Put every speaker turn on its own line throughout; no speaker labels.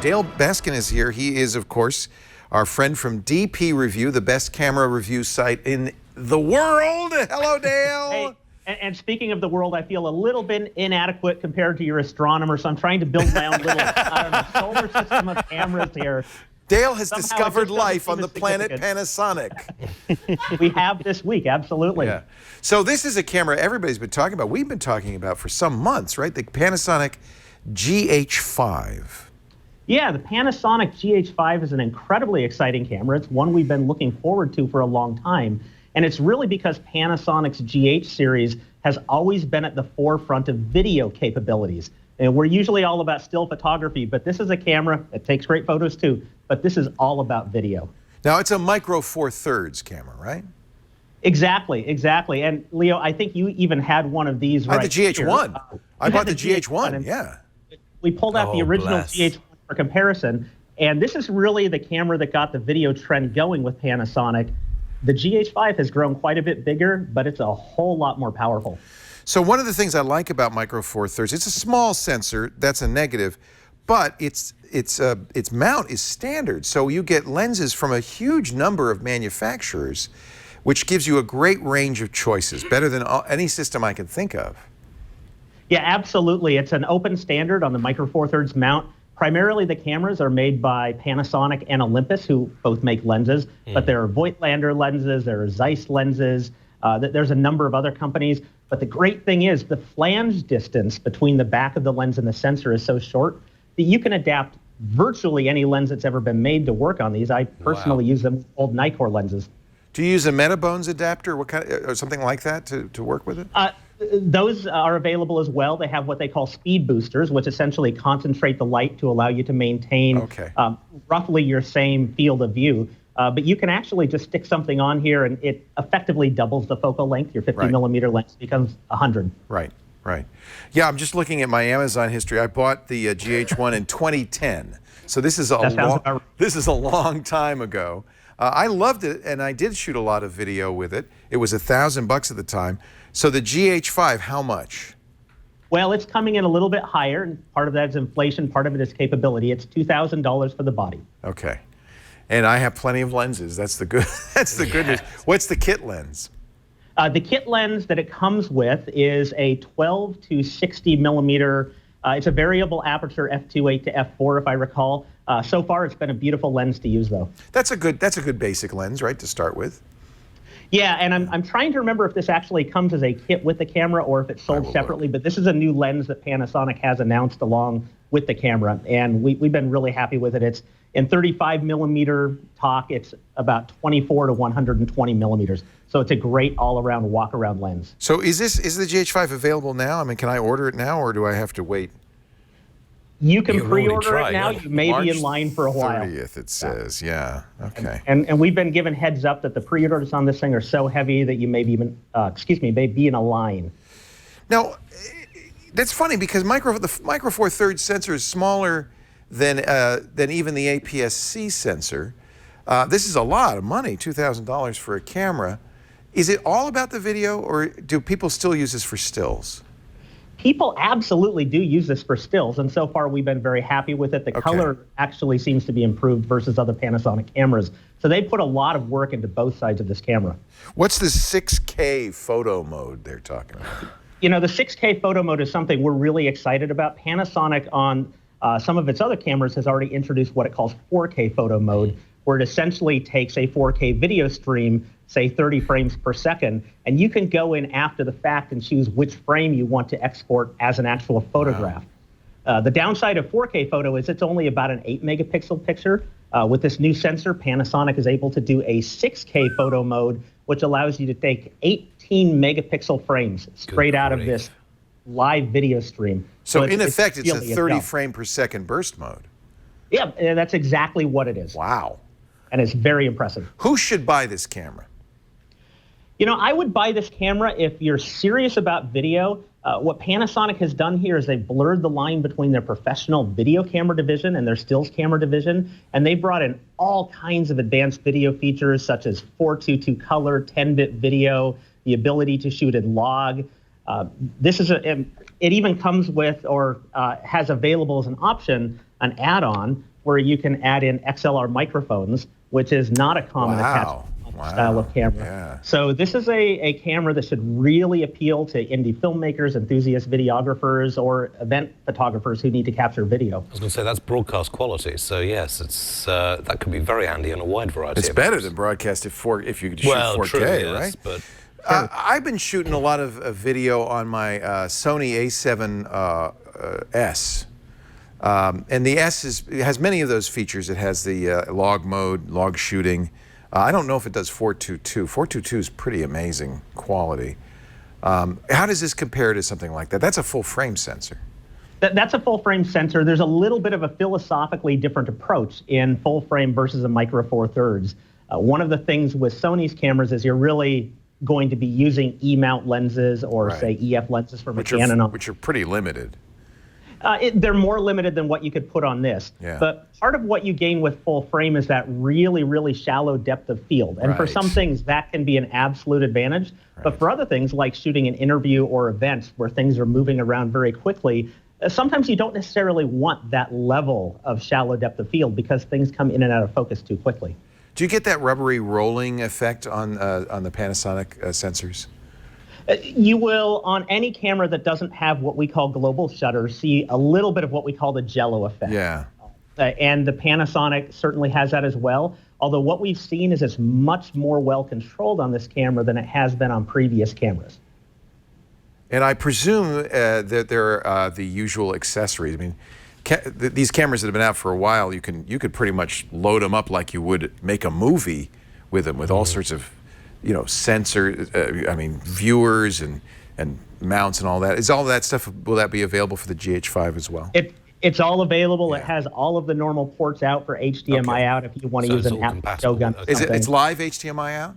Dale Baskin is here. He is, of course, our friend from DPReview, the best camera review site in the world. Hello, Dale.
Hey, and speaking of the world, I feel a little bit inadequate compared to your astronomer, so I'm trying to build my own little solar system of cameras here.
Dale has discovered life on the planet Panasonic.
We have this week, absolutely.
Yeah. So this is a camera everybody's been talking about. We've been talking about for some months, right? The Panasonic GH5.
Yeah, the Panasonic GH5 is an incredibly exciting camera. It's one we've been looking forward to for a long time. And it's really because Panasonic's GH series has always been at the forefront of video capabilities. And we're usually all about still photography, but this is a camera that takes great photos too, but this is all about video.
Now, it's a micro 4/3 camera, right?
Exactly, exactly. And Leo, I think you even had one of these right
the GH1. I bought the GH1, yeah.
We pulled out the original GH1 for comparison, and this is really the camera that got the video trend going with Panasonic. The GH5 has grown quite a bit bigger, but it's a whole lot more powerful.
So one of the things I like about micro 4/3, it's a small sensor, that's a negative, but its mount is standard. So you get lenses from a huge number of manufacturers, which gives you a great range of choices, better than any system I can think of.
Yeah, absolutely. It's an open standard on the micro 4/3 mount. Primarily, the cameras are made by Panasonic and Olympus, who both make lenses, but there are Voigtlander lenses, there are Zeiss lenses, there's a number of other companies. But the great thing is the flange distance between the back of the lens and the sensor is so short that you can adapt virtually any lens that's ever been made to work on these. I personally use them with old Nikkor lenses.
Do you use a Metabones adapter, what kind of, or something like that to work with it?
Those are available as well. They have what they call speed boosters, which essentially concentrate the light to allow you to maintain roughly your same field of view. But you can actually just stick something on here, and it effectively doubles the focal length. Your 50 millimeter lens becomes 100.
Right, right. Yeah, I'm just looking at my Amazon history. I bought the GH1 in 2010, so this is a long time ago. I loved it, and I did shoot a lot of video with it. It was $1,000 at the time. So the GH5, how much?
Well, it's coming in a little bit higher, and part of that is inflation, part of it is capability. It's $2,000 for the body. Okay.
And I have plenty of lenses. That's the good news. What's the kit lens?
The kit lens that it comes with is a 12 to 60 millimeter. It's a variable aperture f2.8 to f4, if I recall. So far, it's been a beautiful lens to use, though.
That's a good basic lens, right, to start with.
Yeah, and I'm trying to remember if this actually comes as a kit with the camera or if it's sold separately, but this is a new lens that Panasonic has announced along with the camera, and we've been really happy with it. It's in 35 millimeter talk, it's about 24 to 120 millimeters. So it's a great all-around walk-around lens.
So is the GH5 available now? I mean, can I order it now, or do I have to wait?
You can pre-order it now. You may be in line for a while.
March 30th, it says. Yeah. Okay.
And we've been given heads up that the pre-orders on this thing are so heavy that you may be may be in a line.
Now, that's funny because the micro 4/3 sensor is smaller than even the APS-C sensor. This is a lot of money, $2,000 for a camera. Is it all about the video, or do people still use this for stills?
People absolutely do use this for stills, and so far we've been very happy with it. The color actually seems to be improved versus other Panasonic cameras. So they put a lot of work into both sides of this camera.
What's the 6K photo mode they're talking about?
You know, the 6K photo mode is something we're really excited about. Panasonic on some of its other cameras has already introduced what it calls 4K photo mode, where it essentially takes a 4K video stream, say 30 frames per second, and you can go in after the fact and choose which frame you want to export as an actual photograph. The downside of 4K photo is it's only about an 8 megapixel picture. With this new sensor, Panasonic is able to do a 6K photo mode, which allows you to take 18 megapixel frames straight out of this live video stream.
So in effect, it's a 30 frame per second burst mode.
Yeah, that's exactly what it is.
Wow.
And it's very impressive.
Who should buy this camera?
You know, I would buy this camera if you're serious about video. What Panasonic has done here is they've blurred the line between their professional video camera division and their stills camera division, and they brought in all kinds of advanced video features such as 4:2:2 color, 10-bit video, the ability to shoot in log. It even comes with or has available as an option an add-on where you can add in XLR microphones, which is not a common attachment style of camera.
Yeah.
So this is a camera that should really appeal to indie filmmakers, enthusiast videographers, or event photographers who need to capture video.
I was going to say, that's broadcast quality, so yes, it's that could be very handy in a wide variety
It's
of
better
ways.
than broadcast if you could shoot 4K,
true, yes,
right?
But
I've been shooting a lot of video on my Sony A7S. And the S has many of those features. It has the log mode, log shooting. I don't know if it does 422. 422 is pretty amazing quality. How does this compare to something like that? That's a full frame sensor.
That's a full frame sensor. There's a little bit of a philosophically different approach in full frame versus a Micro Four Thirds. One of the things with Sony's cameras is you're really going to be using E-mount lenses or say EF lenses from a Canon.
Which are pretty limited.
They're more limited than what you could put on this.
Yeah.
But part of what you gain with full frame is that really, really shallow depth of field. And for some things, that can be an absolute advantage. But for other things, like shooting an interview or events where things are moving around very quickly, sometimes you don't necessarily want that level of shallow depth of field because things come in and out of focus too quickly.
Do you get that rubbery rolling effect on the Panasonic sensors?
You will, on any camera that doesn't have what we call global shutter, see a little bit of what we call the jello effect.
Yeah.
And the Panasonic certainly has that as well. Although what we've seen is it's much more well controlled on this camera than it has been on previous cameras.
And I presume that there are the usual accessories. I mean, these cameras that have been out for a while, you could pretty much load them up like you would make a movie with them, with all sorts of, sensors, viewers and mounts and all that. Is all that stuff, will that be available for the GH5 as well?
It's all available.
Yeah.
It has all of the normal ports out for HDMI out if you want to use an app show gun.
It's live HDMI out?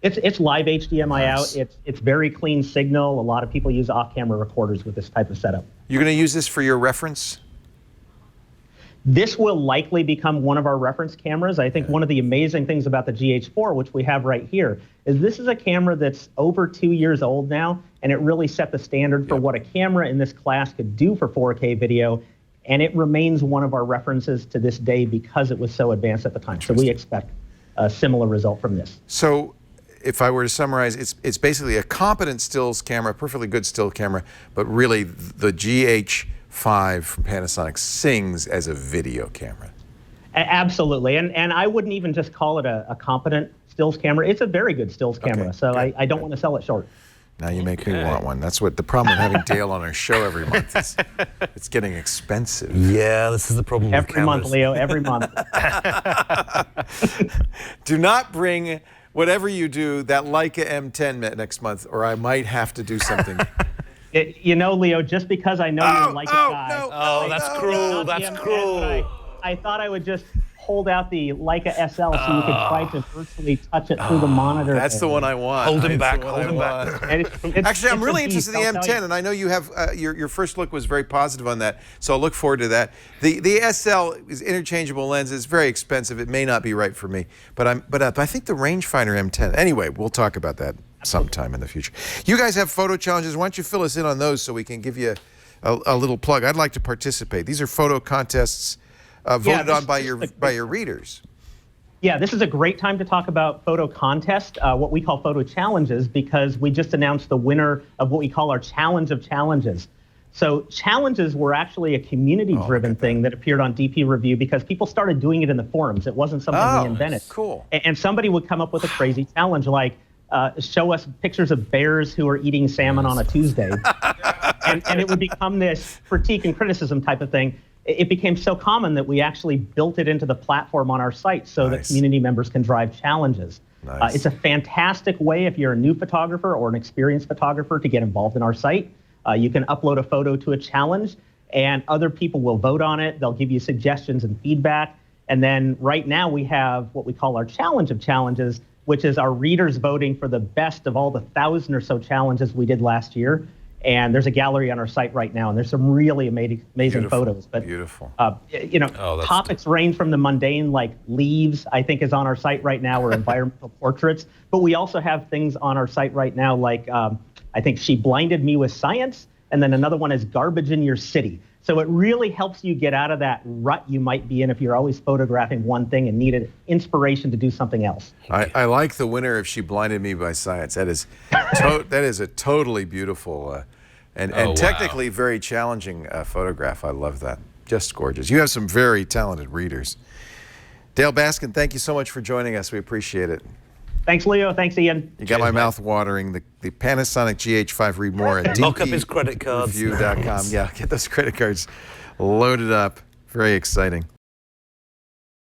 It's live HDMI out. It's very clean signal. A lot of people use off-camera recorders with this type of setup.
You're going to use this for your reference?
This will likely become one of our reference cameras. I think one of the amazing things about the GH4, which we have right here, is this is a camera that's over 2 years old now, and it really set the standard for what a camera in this class could do for 4K video, and it remains one of our references to this day because it was so advanced at the time. So we expect a similar result from this.
So if I were to summarize, it's basically a competent stills camera, perfectly good still camera, but really the GH5 from Panasonic sings as a video camera.
Absolutely, and I wouldn't even just call it a competent stills camera. It's a very good stills camera, so I don't want to sell it short.
Now you make me want one. That's what the problem with having Dale on our show every month is. It's getting expensive.
yeah, this is the problem with
Every month,
cameras.
Leo, every month.
Do not bring, whatever you do, that Leica M10 next month, or I might have to do something.
Leo, just because I know you're a Leica guy.
Oh, that's cruel. That's cruel.
I thought I would just hold out the Leica SL so you could try to virtually touch it through the monitor.
That's the one I want.
Hold him back.
That's the one
Hold
I
him
want.
back.
Actually, I'm really interested in the
I'll tell
M10, and I know you have your first look was very positive on that, so I'll look forward to that. The SL is interchangeable lenses, very expensive. It may not be right for me, but I think the rangefinder M10. Anyway, we'll talk about that sometime in the future. You guys have photo challenges. Why don't you fill us in on those so we can give you a little plug? I'd like to participate. These are photo contests voted on by your readers.
Yeah, this is a great time to talk about photo contest, what we call photo challenges, because we just announced the winner of what we call our Challenge of Challenges. So challenges were actually a community-driven thing that appeared on DPReview because people started doing it in the forums. It wasn't something we invented.
Cool.
And somebody would come up with a crazy challenge like, show us pictures of bears who are eating salmon on a Tuesday. and it would become this critique and criticism type of thing. It became so common that we actually built it into the platform on our site so that community members can drive challenges. Nice. It's a fantastic way if you're a new photographer or an experienced photographer to get involved in our site. You can upload a photo to a challenge and other people will vote on it. They'll give you suggestions and feedback. And then right now we have what we call our Challenge of Challenges, which is our readers voting for the best of all the 1,000 or so challenges we did last year. And there's a gallery on our site right now, and there's some really amazing photos. But
beautiful.
Topics range from the mundane, like leaves, I think is on our site right now, or environmental portraits. But we also have things on our site right now, like I think She Blinded Me with Science, and then another one is Garbage in Your City. So it really helps you get out of that rut you might be in if you're always photographing one thing and needed inspiration to do something else.
I like the winner if She Blinded Me by Science. That is, that is a totally beautiful and technically very challenging photograph. I love that. Just gorgeous. You have some very talented readers. Dale Baskin, thank you so much for joining us. We appreciate it.
Thanks, Leo. Thanks, Ian.
You got my mouth watering. The Panasonic GH5. Read more at
Lock up his credit cards.
DPReview.com. Yeah, get those credit cards loaded up. Very exciting.